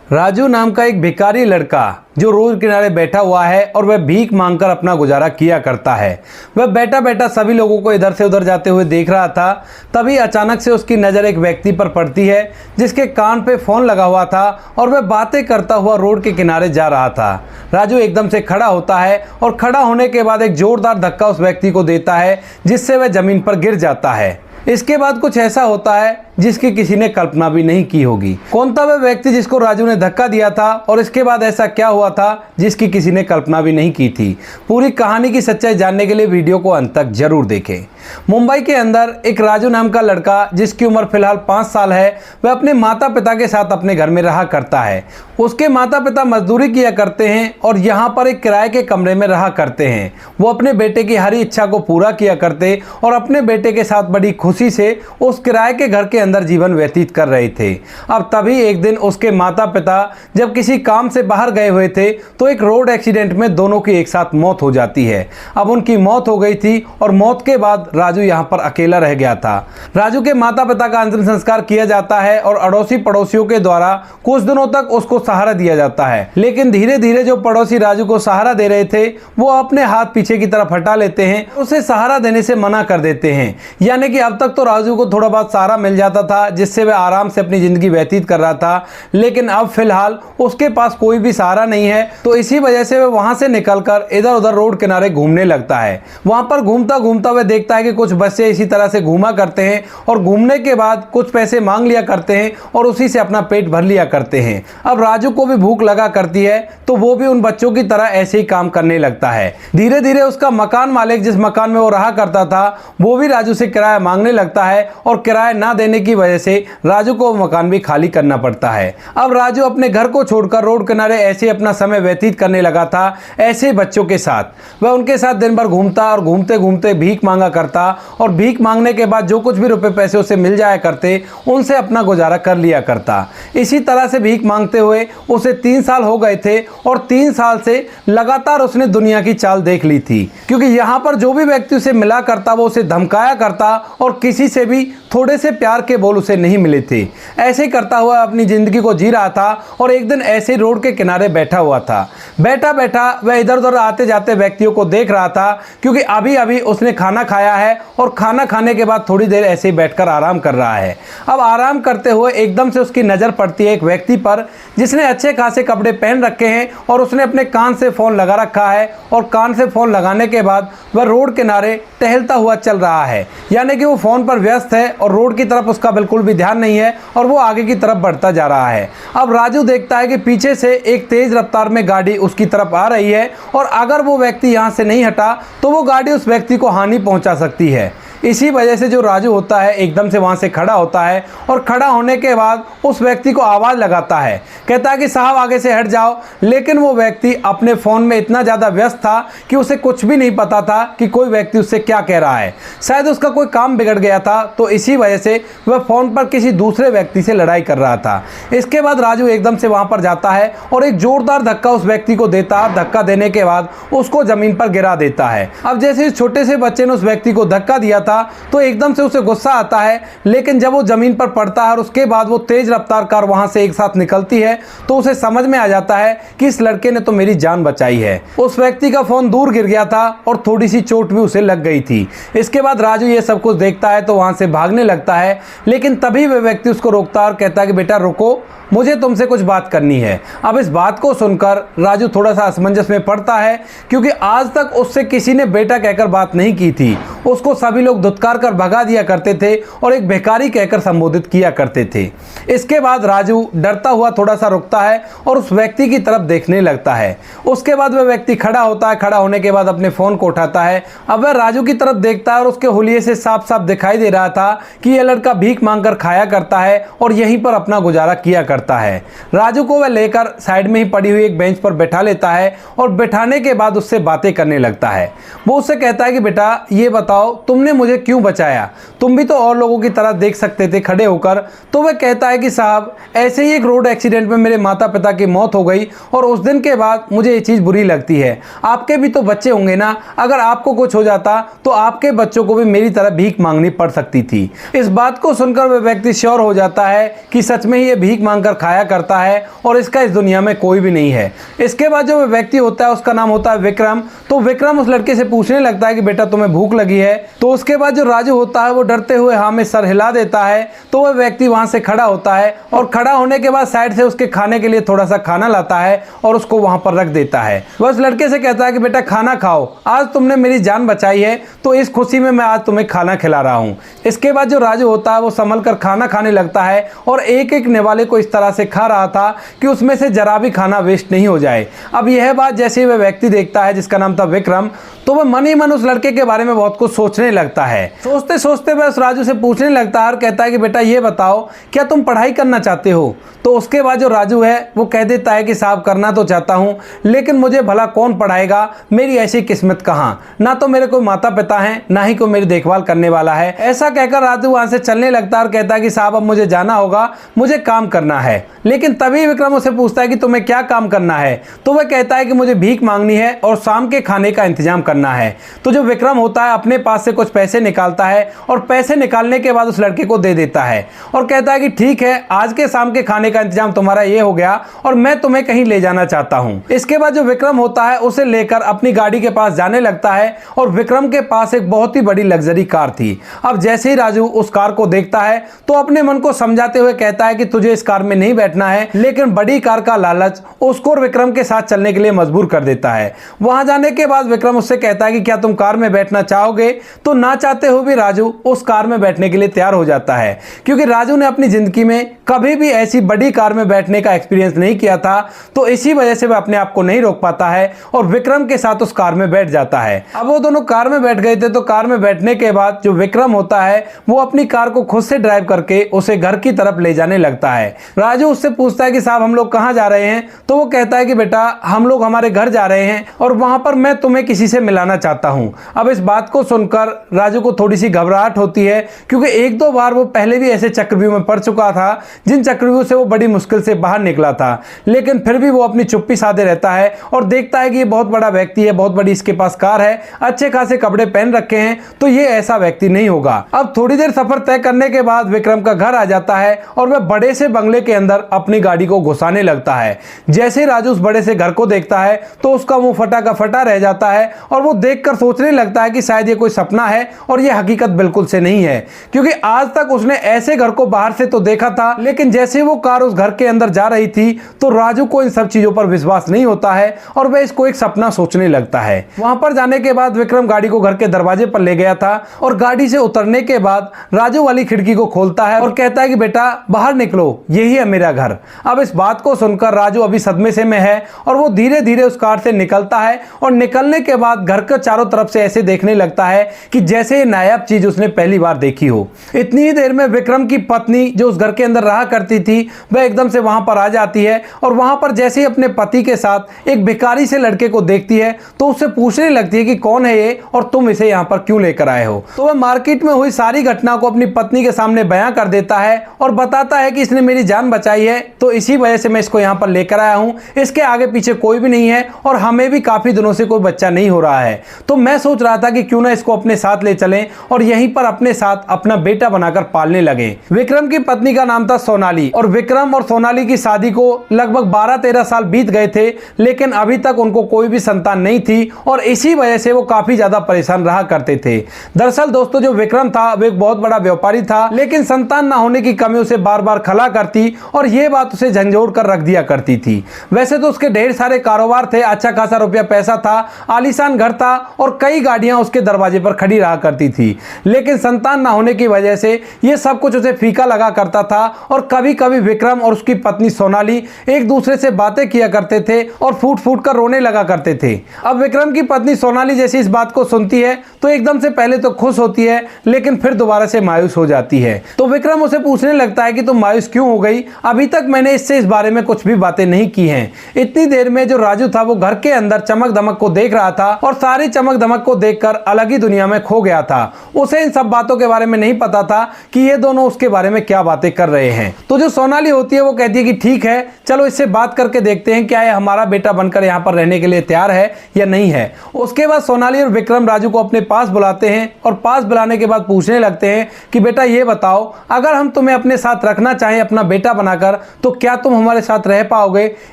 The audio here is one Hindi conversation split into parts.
राजू नाम का एक भिखारी लड़का जो रोड किनारे बैठा हुआ है और वह भीख मांगकर अपना गुजारा किया करता है। वह बैठा बैठा सभी लोगों को इधर से उधर जाते हुए देख रहा था। तभी अचानक से उसकी नज़र एक व्यक्ति पर पड़ती है जिसके कान पे फ़ोन लगा हुआ था और वह बातें करता हुआ रोड के किनारे जा रहा था। राजू एकदम से खड़ा होता है और खड़ा होने के बाद एक जोरदार धक्का उस व्यक्ति को देता है जिससे वह ज़मीन पर गिर जाता है। इसके बाद कुछ ऐसा होता है जिसकी किसी ने कल्पना भी नहीं की होगी। कौन था वह व्यक्ति जिसको राजू ने धक्का दिया था और इसके बाद ऐसा क्या हुआ था जिसकी किसी ने कल्पना भी नहीं की थी। पूरी कहानी की सच्चाई जानने के लिए वीडियो को अंत तक जरूर देखें। मुंबई के अंदर एक राजू नाम का लड़का जिसकी उम्र फिलहाल 5 साल है, वह अपने माता पिता के साथ अपने घर में रहा करता है। उसके माता पिता मजदूरी किया करते हैं और यहाँ पर एक किराए के कमरे में रहा करते हैं। वो अपने बेटे की हर इच्छा को पूरा किया करते और अपने बेटे के साथ बड़ी खुशी से उस किराए के घर के अंदर जीवन व्यतीत कर रहे थे। अब तभी एक दिन उसके माता पिता जब किसी काम से बाहर गए हुए थे तो एक रोड एक्सीडेंट में दोनों की एक साथ मौत हो जाती है। अब उनकी मौत हो गई थी और मौत के बाद राजू यहाँ पर अकेला रह गया था। राजू के माता पिता का अंतिम संस्कार किया जाता है और अड़ोसी पड़ोसियों के द्वारा कुछ दिनों तक उसको सहारा दिया जाता है। लेकिन धीरे धीरे जो पड़ोसी राजू को सहारा दे रहे थे वो अपने हाथ पीछे की तरफ हटा लेते हैं, उसे सहारा देने से मना कर देते हैं। यानी कि अब तक तो राजू को थोड़ा बहुत सहारा मिल जाता था जिससे वह आराम से अपनी जिंदगी व्यतीत कर रहा था, लेकिन अब फिलहाल उसके पास कोई भी सहारा नहीं है। तो इसी वजह से वह वहां से निकलकर इधर उधर रोड किनारे घूमने लगता है। वहां पर घूमता घूमता वह देखता है कि कुछ बच्चे इसी तरह से घूमा करते हैं और घूमने के बाद कुछ पैसे मांग लिया करते हैं और उसी से अपना पेट भर लिया करते हैं। अब राजू को भी भूख लगा करती है तो वो भी उन बच्चों की तरह ऐसे ही काम करने लगता है। धीरे धीरे उसका मकान मालिक जिस मकान में वो रहा करता था वो भी राजू से किराया मांगने लगता है और किराया ना देने की वजह से राजू को मकान भी खाली करना पड़ता है। अब राजू अपने घर को छोड़कर रोड किनारे ऐसे अपना समय व्यतीत करने लगा था, ऐसे बच्चों के साथ। वह उनके साथ दिन भर घूमता और घूमते घूमते भीख मांगा करता और भीख मांगने के बाद जो कुछ भी रुपए पैसे उसे मिल जाया करते उनसे अपना गुजारा कर लिया करता। इसी तरह से भीख मांगते हुए उसे 3 साल हो गए थे और 3 साल से लगातार उसने दुनिया की चाल देख ली थी, क्योंकि यहाँ पर जो भी व्यक्ति उसे मिला करता वो उसे धमकाया करता और किसी से भी थोड़े से प्यार के बोल उसे नहीं मिले थे। ऐसे ही करता हुआ अपनी जिंदगी को जी रहा था और एक दिन ऐसे ही रोड के किनारे बैठा हुआ था। बैठा बैठा वह इधर उधर आते जाते व्यक्तियों को देख रहा था, क्योंकि अभी अभी उसने खाना खाया है और खाना खाने के बाद थोड़ी देर ऐसे ही बैठकर आराम कर रहा है। अब आराम करते हुए एकदम से उसकी नज़र पड़ती है एक व्यक्ति पर जिसने अच्छे खासे कपड़े पहन रखे हैं और उसने अपने कान से फ़ोन लगा रखा है और कान से फ़ोन लगाने के बाद वह रोड किनारे टहलता हुआ चल रहा है। यानी कि वो फ़ोन पर व्यस्त है और रोड की तरफ उसका बिल्कुल भी ध्यान नहीं है और वो आगे की तरफ बढ़ता जा रहा है। अब राजू देखता है कि पीछे से एक तेज रफ्तार में गाड़ी उसकी तरफ आ रही है और अगर वो व्यक्ति यहाँ से नहीं हटा तो वो गाड़ी उस व्यक्ति को हानि पहुँचा सकती है। इसी वजह से जो राजू होता है एकदम से वहाँ से खड़ा होता है और खड़ा होने के बाद उस व्यक्ति को आवाज़ लगाता है, कहता है कि साहब आगे से हट जाओ। लेकिन वो व्यक्ति अपने फ़ोन में इतना ज़्यादा व्यस्त था कि उसे कुछ भी नहीं पता था कि कोई व्यक्ति उससे क्या कह रहा है। शायद उसका कोई काम बिगड़ गया था तो इसी वजह से वह फ़ोन पर किसी दूसरे व्यक्ति से लड़ाई कर रहा था। इसके बाद राजू एकदम से वहाँ पर जाता है और एक ज़ोरदार धक्का उस व्यक्ति को देता है। धक्का देने के बाद उसको ज़मीन पर गिरा देता है। अब जैसे इस छोटे से बच्चे ने उस व्यक्ति को धक्का दिया था तो एकदम से उसे गुस्सा आता है, लेकिन जब वो जमीन पर पड़ता है और उसके बाद वो तेज रफ्तार कार वहां से एक साथ निकलती है तो उसे समझ में आ जाता है कि इस लड़के ने तो मेरी जान बचाई है। उस व्यक्ति का फोन दूर गिर गया था और थोड़ी सी चोट भी उसे लग गई थी। इसके बाद राजू ये सब कुछ देखता है तो वहां से भागने लगता है, लेकिन तभी वह व्यक्ति उसको रोकता है और कहता है कि बेटा रुको, मुझे तुमसे कुछ बात करनी है। अब इस बात को सुनकर राजू थोड़ा सा असमंजस में पड़ता है, क्योंकि आज तक उससे किसी ने बेटा कहकर बात नहीं की थी। उसको सभी लोग धुतकार कर भगा दिया करते थे और एक भिखारी कहकर संबोधित किया करते थे। इसके बाद राजू डरता हुआ थोड़ा सा रुकता है और उस व्यक्ति की तरफ देखने लगता है। उसके बाद वह व्यक्ति खड़ा होता है। खड़ा होने के बाद अपने फ़ोन को उठाता है। अब वह राजू की तरफ देखता है और उसके हुलिये से साफ साफ दिखाई दे रहा था कि यह लड़का भीख मांगकर खाया करता है और यहीं पर अपना गुजारा किया करता है। राजू को वह लेकर साइड में ही पड़ी हुई एक बेंच पर बैठा लेता है और बैठाने के बाद उससे बातें करने लगता है। वो उससे कहता है कि बेटा ये बताओ, तुमने मुझे मुझे क्यों बचाया, तुम भी तो और लोगों की तरह देख सकते थे खड़े होकर। तो वह कहता है कि साहब ऐसे ही एक रोड एक्सीडेंट में मेरे माता पिता की मौत हो गई और उस दिन के बाद मुझे ये चीज़ बुरी लगती है। आपके भी तो बच्चे होंगे ना, अगर आपको कुछ हो जाता तो आपके बच्चों को भी मेरी तरह भीख मांगनी पड़ सकती थी। इस बात को सुनकर वह व्यक्ति श्योर हो जाता है कि सच में ही ये भीख मांगकर खाया करता है और इसका इस दुनिया में कोई भी नहीं है। इसके बाद जो वह व्यक्ति होता है उसका नाम होता है विक्रम। तो विक्रम उस लड़के से पूछने लगता है कि बेटा तुम्हें भूख लगी है। तो उसके बाद जो राजू होता है वो डरते हुए हाँ में सर हिला देता है। तो वह व्यक्ति वहां से खड़ा होता है और खड़ा होने के बाद साइड से उसके खाने के लिए थोड़ा सा खाना लाता है और उसको वहां पर रख देता है। वह उस लड़के से कहता है कि बेटा खाना खाओ, आज तुमने मेरी जान बचाई है तो इस खुशी में मैं आज तुम्हें खाना खिला रहा हूँ। इसके बाद जो राजू होता है वो संभल कर खाना खाने लगता है और एक एक निवाले को इस तरह से खा रहा था कि उसमें से जरा भी खाना वेस्ट नहीं हो जाए। अब यह बात जैसे ही वह व्यक्ति देखता है जिसका नाम था विक्रम, तो वह मन ही मन उस लड़के के बारे में बहुत कुछ सोचने लगता है। सोचते सोचते वह उस राजू से पूछने लगता है और कहता है कि बेटा ये बताओ क्या तुम पढ़ाई करना चाहते हो। तो उसके बाद जो राजू है वो कह देता है कि साहब करना तो चाहता हूँ लेकिन मुझे भला कौन पढ़ाएगा, मेरी ऐसी किस्मत कहाँ, ना तो मेरे कोई माता पिता हैं ना ही कोई मेरी देखभाल करने वाला है। ऐसा कहकर राजू वहां से चलने लगता है और कहता है कि साहब अब मुझे जाना होगा, मुझे काम करना है। लेकिन तभी विक्रम उसे पूछता है कि तुम्हें क्या काम करना है। तो वह कहता है कि मुझे भीख मांगनी है और शाम के खाने का इंतजाम करना है। तो जो विक्रम होता है अपने पास से कुछ पैसे निकालता है और पैसे निकालने के बाद उस लड़के को दे देता है और कहता है कि ठीक है, आज के शाम के खाने का इंतजाम तुम्हारा ये हो गया और मैं तुम्हें कहीं ले जाना चाहता हूँ। इसके बाद जो विक्रम होता है उसे लेकर अपनी गाड़ी के पास जाने लगता है और विक्रम के पास एक बहुत ही बड़ी लग्जरी कार थी। अब जैसे ही राजू उस कार को देखता है तो अपने मन को समझाते हुए कहता है कि तुझे इस कार में नहीं बैठना है, लेकिन बड़ी कार का लालच उसको और विक्रम के साथ चलने के लिए मजबूर कर देता है। वहां जाने के बाद विक्रम उससे कहता है कि क्या तुम कार में बैठना चाहोगे। तो ना चाहते हुए भी राजू उस कार में बैठने के लिए तैयार हो जाता है, क्योंकि राजू ने अपनी जिंदगी में कभी भी ऐसी बड़ी कार में बैठने का एक्सपीरियंस नहीं किया था। तो इसी वजह से वह अपने आप को नहीं रोक पाता है और विक्रम के साथ उस कार में बैठ जाता है। अब वो दोनों कार में बैठ गए थे। तो कार में बैठने के बाद जो विक्रम होता है वो अपनी कार को खुद से ड्राइव करके उसे घर की तरफ ले जाने लगता है। राजू उससे पूछता है कि साहब हम लोग कहाँ जा रहे हैं। तो वो कहता है कि बेटा हम लोग हमारे घर जा रहे हैं और वहां पर मैं तुम्हें किसी से मिलाना चाहता हूं। अब इस बात को सुनकर राजू को थोड़ी सी घबराहट होती है, क्योंकि एक दो बार वो पहले भी ऐसे चक्रव्यूह में पड़ चुका था जिन चक्रव्यूह से वो बड़ी मुश्किल से बाहर निकला था। लेकिन फिर भी वो अपनी चुप्पी साधे रहता है और देखता है कि ये बहुत बड़ा व्यक्ति है, बहुत बड़ी इसके पास कार है, अच्छे खासे कपड़े पहन रखे हैं, तो ये ऐसा व्यक्ति नहीं होगा। अब थोड़ी देर सफर तय करने के बाद विक्रम का घर आ जाता है और वह बड़े से बंगले के अंदर अपनी गाड़ी को घुसाने लगता है। जैसे ही राजू उस बड़े से घर को देखता है तो उसका मुंह फटा का फटा रह जाता है और वो देखकर सोचने लगता है कि शायद ये कोई सपना है और ये हकीकत बिल्कुल से नहीं है, क्योंकि आज तक उसने ऐसे घर को बाहर से तो देखा था, लेकिन जैसे वो कार उस घर के अंदर जा रही थी तो राजू को इन सब चीजों पर विश्वास नहीं होता है और वह इसको एक सपना सोचने लगता है। वहां पर जाने के बाद विक्रम गाड़ी को घर के दरवाजे पर ले गया था और गाड़ी से उतरने के बाद राजू वाली खिड़की को खोलता है और कहता है कि बेटा बाहर निकलो, यही है मेरा घर। अब इस बात को सुनकर राजू अभी सदमे से में है और वो धीरे धीरे उस कार से निकलता है और निकलने के बाद घर के चारों तरफ से ऐसे देखने लगता है कि जैसे ये नायाब चीज उसने पहली बार देखी हो। इतनी ही देर में विक्रम की पत्नी जो उस घर के अंदर रहा करती थी वह एकदम से वहां पर आ जाती है और वहां पर जैसे ही अपने पति के साथ एक भिखारी से लड़के को देखती है तो उससे पूछने लगती है कि कौन है ये और तुम इसे यहाँ पर क्यों लेकर आए हो। तो वह मार्केट में हुई सारी घटना को अपनी पत्नी के सामने बयां कर देता है और बताता है कि इसने मेरी जान बचाई है तो इसी वजह से मैं इसको यहाँ पर लेकर आया हूँ, इसके आगे पीछे कोई भी नहीं है और हमें भी काफी दिनों से कोई बच्चा नहीं हो रहा है, तो मैं सोच रहा था कि क्यों ना इसको अपने साथ ले चलें और यहीं पर अपने साथ अपना बेटा बनाकर पालने लगे। विक्रम की पत्नी का नाम था सोनाली और विक्रम और सोनाली की शादी को लगभग 12-13 साल बीत गए थे, लेकिन अभी तक उनको कोई भी संतान नहीं थी और इसी वजह से वो काफी ज्यादा परेशान रहा करते थे। दरअसल दोस्तों जो विक्रम था वो एक बहुत बड़ा व्यापारी था, लेकिन संतान ना होने की कमी उसे बार बार खला करती और ये बात उसे झंझोड़ कर रख दिया करती थी। वैसे तो उसके ढेर सारे कारोबार थे, अच्छा खासा रुपया पैसा था, आलीशान घर था और कई गाड़ियां उसके दरवाजे पर खड़ी रहा करती थी, लेकिन संतान ना होने की वजह से ये सब कुछ उसे फीका लगा करता था और कभी कभी विक्रम और उसकी पत्नी सोनाली एक दूसरे से बातें किया करते थे और फूट फूट कर रोने लगा करते थे। अब विक्रम की पत्नी सोनाली जैसी इस बात को सुनती है तो एकदम से पहले तो खुश होती है, लेकिन फिर दोबारा से मायूस हो जाती है। तो विक्रम उसे पूछने लगता है कि तुम मायूस क्यों हो गई, अभी तक मैंने इससे इस बारे में कुछ भी बातें नहीं की हैं। इतनी देर में जो राजू था वो घर के अंदर चमक दमक को देख रहा था और सारी चमक दमक को देखकर अलग ही दुनिया में खो गया था। उसे इन सब बातों के बारे में नहीं पता था कि ये दोनों उसके बारे में क्या बातें कर रहे हैं। तो जो सोनाली होती है वो कहती है कि ठीक है, चलो इससे बात करके देखते हैं क्या ये हमारा बेटा बनकर यहाँ पर रहने के लिए तैयार है या नहीं है। उसके बाद सोनाली और विक्रम राजू को अपने पास बुलाते हैं और पास बुलाने के बाद पूछने लगते हैं कि बेटा ये बताओ, अगर हम तुम्हें अपने साथ रखना चाहें अपना बेटा बनाकर, तो क्या तुम हमारे साथ रह पाओगे।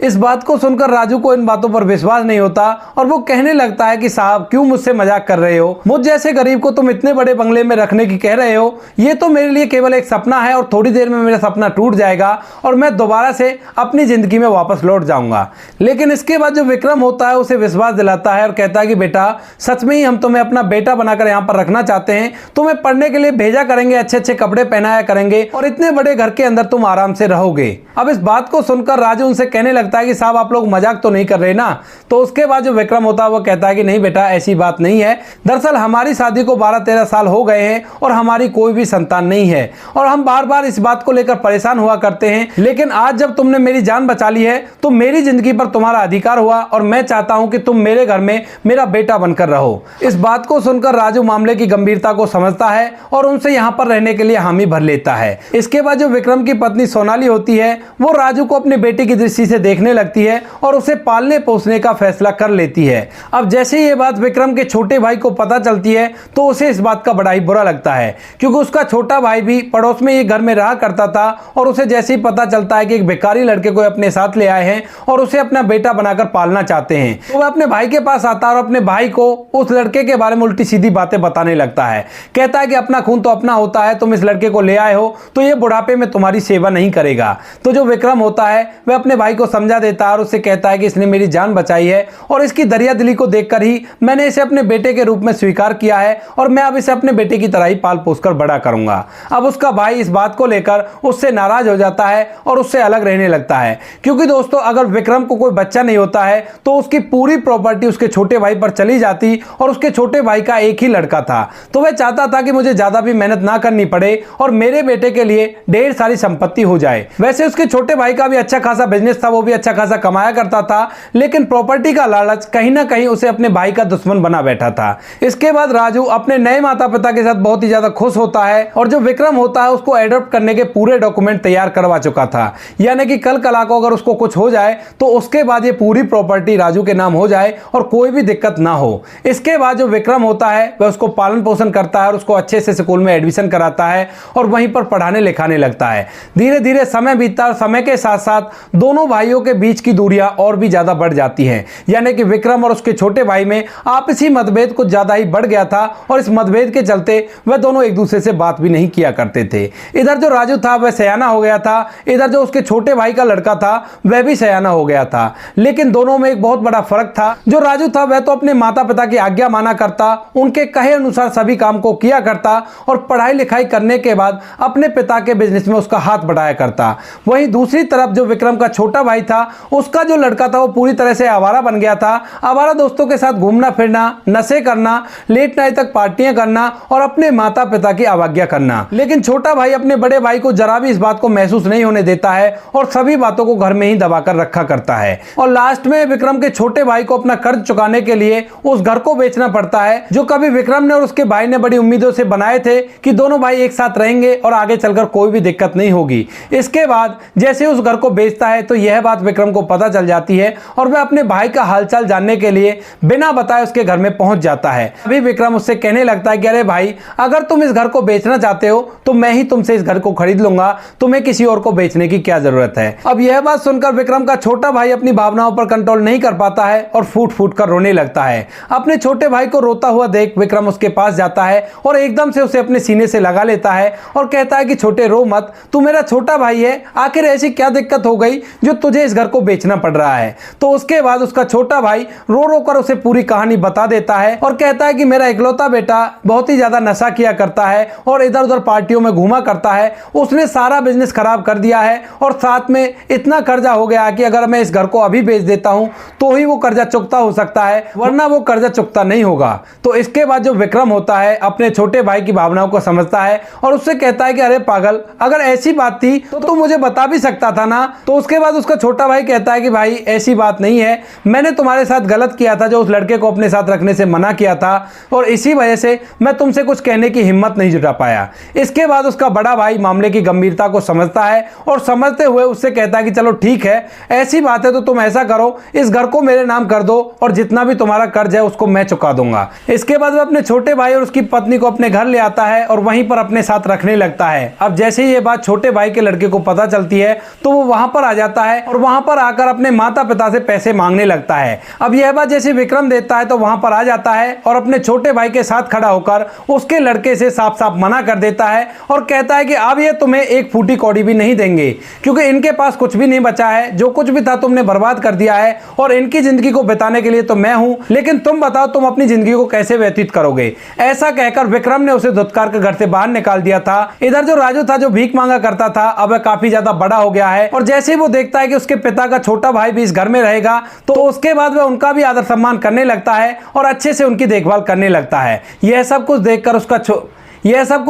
इस बात को सुनकर राजू को इन बातों पर विश्वास नहीं होता और वो कहने लगता है कि साहब क्यों मुझसे मजाक कर रहे हो, मुझ जैसे गरीब को तुम इतने बड़े बंगले में रखने की कह रहे हो, ये तो मेरे लिए केवल एक सपना है और थोड़ी देर में मेरा सपना टूट जाएगा और मैं दोबारा से अपनी जिंदगी में वापस लौट जाऊंगा। लेकिन इसके बाद जो विक्रम होता है उसे विश्वास दिलाता है और कहता है कि बेटा सच में ही हम तुम्हें अपना बेटा बनाकर यहाँ पर रखना चाहते हैं, तुम्हें पढ़ने के लिए भेजा करेंगे, अच्छे अच्छे कपड़े पहनाया करेंगे और इतने बड़े घर के अंदर तुम आराम से रहोगे। अब इस बात को सुनकर राजू उनसे कहने लगता है कि साहब आप लोग मजाक तो नहीं कर रहे ना। तो उसके बाद जो विक्रम होता है वो कहता है कि नहीं बेटा ऐसी बात नहीं है, दरअसल हमारी शादी को 12-13 साल हो गए हैं और हमारी कोई भी संतान नहीं है और हम बार बार इस बात को लेकर परेशान हुआ करते हैं, लेकिन आज जब तुमने मेरी जान बचा ली है तो मेरी जिंदगी पर तुम्हारा अधिकार हुआ और मैं चाहता हूं कि तुम मेरे घर में मेरा बेटा बनकर रहो। इस बात को सुनकर राजू मामले की गंभीरता को समझता है और उनसे यहां पर रहने के लिए हामी भर लेता है। इसके बाद जो विक्रम की पत्नी सोनाली होती है वो राजू को अपने बेटे की दृष्टि से देखने लगती है और उसे पालने पोसने का फैसला कर लेती है। अब जैसे ये बात विक्रम के छोटे भाई को पता चलती है तो उसे इस बात का बड़ा ही बुरा लगता है, क्योंकि उसका छोटा भाई भी पड़ोस में ये घर में रहा करता था और उसे जैसे ही पता चलता है कि एक बेकारी लड़के को अपने साथ ले आए हैं और उसे अपना बेटा बनाकर पालना चाहते हैं, तो वह अपने भाई के पास आता है और अपने भाई को उस लड़के के बारे में उल्टी सीधी बातें बताने लगता है। कहता है कि अपना खून तो अपना होता है, तुम इस लड़के को ले आए हो तो ये बुढ़ापे में तुम्हारी सेवा नहीं करेगा। तो जो विक्रम होता है वह अपने भाई को समझा देता है और उससे कहता है कि इसने मेरी जान बचाई है और इसकी दरिया दिली को देखकर ही मैंने इसे अपने बेटे के रूप में स्वीकार किया है और मैं अब इसे अपने बेटे की तरह ही पाल पोस कर बड़ा करूंगा। अब उसका भाई इस बात को लेकर उससे नाराज हो जाता है और उससे अलग रहने लगता है, क्योंकि दोस्तों अगर विक्रम को कोई बच्चा नहीं होता है तो उसकी पूरी प्रॉपर्टी उसके छोटे भाई पर चली जाती और उसके छोटे भाई का एक ही लड़का था, तो वह चाहता था कि मुझे ज्यादा भी मेहनत ना करनी पड़े और मेरे बेटे के लिए ढेर सारी संपत्ति हो जाए। वैसे उसके छोटे भाई का भी अच्छा खासा बिजनेस था, वो भी अच्छा खासा कमाया करता था, लेकिन प्रॉपर्टी का लालच कहीं ना कहीं उसे अपने भाई का दुश्मन बना बैठा था। इसके बाद राजू अपने नए माता पिता के साथ बहुत ही ज्यादा खुश होता है और जो विक्रम होता है उसको एडॉप्ट करने के पूरे डॉक्यूमेंट तैयार करवा चुका था, यानी कि कल कला को अगर उसको कुछ हो जाए तो उसके बाद ये पूरी प्रॉपर्टी राजू के नाम हो जाए और कोई भी दिक्कत ना हो। इसके बाद जो विक्रम होता है वह उसको पालन पोषण करता है और उसको अच्छे से स्कूल में एडमिशन कराता है और वहीं पर पढ़ाने लिखाने लगता है। धीरे धीरे समय बीतता और समय के साथ साथ दोनों भाइयों के बीच की दूरियां और भी ज्यादा बढ़ जाती हैं, यानी कि विक्रम और उसके छोटे भाई में आपसी मतभेद कुछ ज्यादा ही बढ़ गया था और इस मतभेद के चलते वह दोनों एक दूसरे से बात भी नहीं किया करते थे। इधर जो राजू था वह सयाना हो गया था, इधर जो उसके छोटे भाई का लड़का था वह भी सयाना हो गया था, लेकिन दोनों में एक बहुत बड़ा फर्क था। जो राजू था वह तो अपने माता पिता की आज्ञा माना करता, उनके कहे अनुसार सभी काम को किया करता और पढ़ाई लिखाई करने के बाद अपने पिता के बिजनेस में उसका हाथ बढ़ाया करता। वहीं दूसरी तरफ जो विक्रम का छोटा भाई था उसका जो लड़का था वो पूरी तरह से आवारा बन गया था। आवारा दोस्तों के साथ घूमना फिरना, नशे करना, लेट नाइट तक पार्टियां करना और अपने माता पिता की अवज्ञा करना। लेकिन छोटा भाई अपने बड़े भाई को जरा भी इस बात को महसूस नहीं होने देता है और सभी बातों को घर में ही दबाकर रखा करता है और लास्ट में विक्रम के छोटे भाई को अपना कर्ज चुकाने के लिए उस घर को बेचना पड़ता है जो कभी विक्रम ने और उसके भाई ने बड़ी उम्मीदों से बनाए थे कि दोनों भाई एक साथ रहेंगे और आगे चलकर कोई भी दिक्कत नहीं होगी। इसके बाद जैसे उस घर को बेचता है तो यह बात विक्रम को पता चल जाती है और वह अपने भाई का हालचाल जानने के लिए बिना बताए उसके घर में पहुंच जाता है। अभी विक्रम उससे कहने लगता है कि अरे भाई अगर तुम इस घर को बेचना चाहते हो तो मैं ही तुमसे इस घर को खरीद लूंगा, तुम्हें किसी और को बेचने की क्या जरूरत है। अब यह बात सुनकर विक्रम का छोटा भाई अपनी भावनाओं पर कंट्रोल नहीं कर पाता है और फूट फूट कर रोने लगता है। अपने छोटे भाई को रोता हुआ देख विक्रम उसके पास जाता है और एकदम से उसे अपने सीने से लगा लेता है और कहता है कि छोटे रो मत, तू मेरा छोटा भाई है, आखिर ऐसी क्या दिक्कत हो गई जो तुझे इस घर को बेचना पड़ रहा है। तो उसके बाद उसका छोटा भाई रो रो कर उसे पूरी कहानी बता देता है और कहता है कि मेरा इकलौता बेटा बहुत ही ज्यादा नशा किया करता है और इधर उधर पार्टियों में घूमा करता है, उसने सारा बिजनेस खराब कर दिया है और साथ में इतना कर्जा हो गया कि अगर मैं इस घर को अभी बेच देता हूं तो ही वो कर्जा चुकता हो सकता है, वरना वो कर्जा चुकता नहीं होगा। तो इसके बाद जो विक्रम होता है अपने छोटे भाई की भावनाओं को समझता है और उससे कहता है कि अरे पागल, अगर ऐसी बात थी तो तू मुझे बता भी सकता था ना। तो उसके बाद उसका छोटा भाई कहता है कि भाई ऐसी बात नहीं है, मैंने तुम्हारे साथ गलत किया था जो उस लड़के को अपने साथ रखने से मना किया था और इसी वजह से मैं तुमसे कुछ कहने की हिम्मत नहीं जुटा पाया। इसके बाद उसका बड़ा भाई मामले की गंभीरता को समझता है और समझते हुए उससे कहता है कि चलो ठीक है, ऐसी बात है तो तुम ऐसा करो, इस घर को मेरे नाम कर दो और जितना भी तुम्हारा कर्ज है उसको मैं चुका दूंगा। इसके बाद वह अपने छोटे भाई और उसकी पत्नी को अपने घर ले आता है और वहीं पर अपने साथ रखने लगता है। अब जैसे ही ये बात छोटे भाई के लड़के को पता चलती है तो वो वहां पर आ जाता है और वहां पर आकर अपने माता पिता से पैसे मांगने लगता है। अब यह बात जैसे विक्रम देखता है तो वहां पर आ जाता है और अपने छोटे भाई के साथ खड़ा होकर उसके लड़के से साफ साफ मना कर देता है और कहता है कि अब ये तुम्हें एक फूटी कौड़ी भी नहीं देंगे, क्योंकि इनके पास कुछ भी नहीं बचा है, जो कुछ भी था तुमने बर्बाद कर दिया है और इनकी जिंदगी को बिताने के लिए तो मैं हूं, लेकिन तुम बताओ तुम अपनी जिंदगी को कैसे व्यतीत करोगे। ऐसा कहकर विक्रम ने उसे धुतकार कर घर से बाहर निकाल दिया था। इधर जो राजू था, जो भीख मांगा करता था, अब वह काफी ज्यादा बड़ा हो गया है और जैसे ही वो देखता है कि उसके पिता का छोटा भाई भी इस घर में रहेगा तो उसके बाद वह उनका भी आदर सम्मान करने लगता है और अच्छे से उनकी देखभाल करने लगता है। यह सब कुछ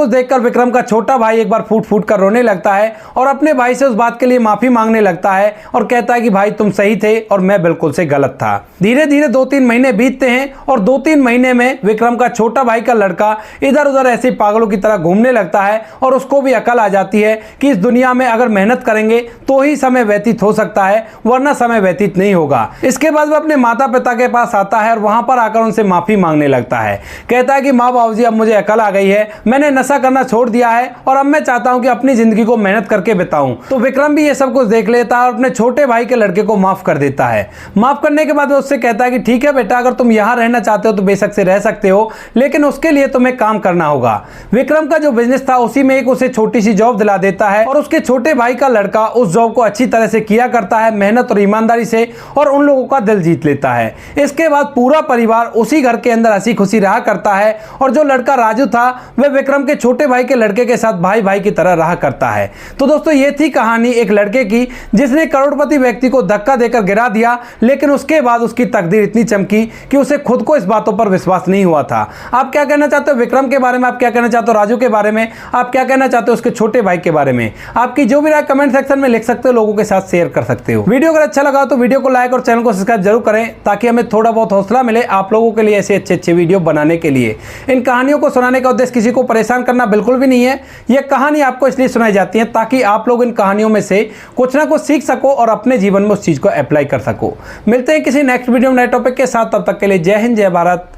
देखकर विक्रम का छोटा भाई एक बार फूट फूट कर रोने लगता है और अपने भाई से उस बात के लिए माफी मांगने लगता है और कहता है कि भाई तुम सही थे और मैं बिल्कुल से गलत था। धीरे धीरे 2-3 महीने बीतते हैं और 2-3 महीने में विक्रम का छोटा भाई का लड़का इधर उधर ऐसे पागलों की तरह घूमने लगता है और उसको भी अकल आ जाती है कि इस दुनिया में अगर मेहनत करेंगे तो ही समय व्यतीत हो सकता है, वरना समय व्यतीत नहीं होगा। इसके बाद वह अपने माता पिता के पास आता है और वहां पर आकर उनसे माफी मांगने लगता है। कहता है कि माँ बाबूजी अब मुझे अकल आ गई है, मैंने नशा करना छोड़ दिया है और अब मैं चाहता हूं कि अपनी जिंदगी को मेहनत करके बिताऊं। तो विक्रम भी ये सब कुछ देख लेता है और अपने छोटे भाई के लड़के को माफ कर देता है। माफ करने के बाद वो उससे कहता है कि ठीक है बेटा, अगर तुम यहां रहना चाहते हो तो बेशक से रह सकते हो, लेकिन उसके लिए तुम्हें काम करना होगा। विक्रम का जो बिजनेस था उसी में एक उसे छोटी सी जॉब दिला देता है और उसके छोटे भाई का लड़का उस जॉब को अच्छी तरह से किया करता है, मेहनत और ईमानदारी से, और उन लोगों का दिल जीत लेता है। इसके बाद पूरा परिवार उसी घर के अंदर हंसी खुशी रहा करता है और जो लड़का राजू था वह विक्रम के छोटे भाई के लड़के के साथ भाई भाई की तरह रहा करता है। तो दोस्तों ये थी कहानी एक लड़के की जिसने करोड़पति व्यक्ति को धक्का देकर गिरा दिया, लेकिन उसके बाद उसकी तकदीर इतनी चमकी कि उसे खुद को इस बातों पर विश्वास नहीं हुआ था। आप क्या कहना चाहते हो विक्रम के बारे में? आप क्या कहना चाहते हो राजू के बारे में? आप क्या कहना चाहते हो उसके छोटे भाई के बारे में? आपकी जो भी राय कमेंट सेक्शन में लिख सकते हो, लोगों के साथ शेयर कर सकते हो। वीडियो अगर अच्छा लगा तो वीडियो को लाइक और चैनल को सब्सक्राइब जरूर करें ताकि हमें थोड़ा बहुत हौसला मिले आप लोगों के लिए ऐसे अच्छे वीडियो बनाने के लिए। इन कहानियों को सुनाने का उद्देश्य किसी को परेशान करना बिल्कुल भी नहीं है। यह कहानी आपको इसलिए सुनाई जाती है ताकि आप लोग इन कहानियों में से कुछ ना कुछ सीख सको और अपने जीवन में उस चीज को अप्लाई कर सको। मिलते हैं किसी नेक्स्ट वीडियो में नए टॉपिक के साथ, तब तक के लिए जय हिंद, जय भारत,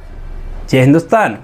जय हिंदुस्तान।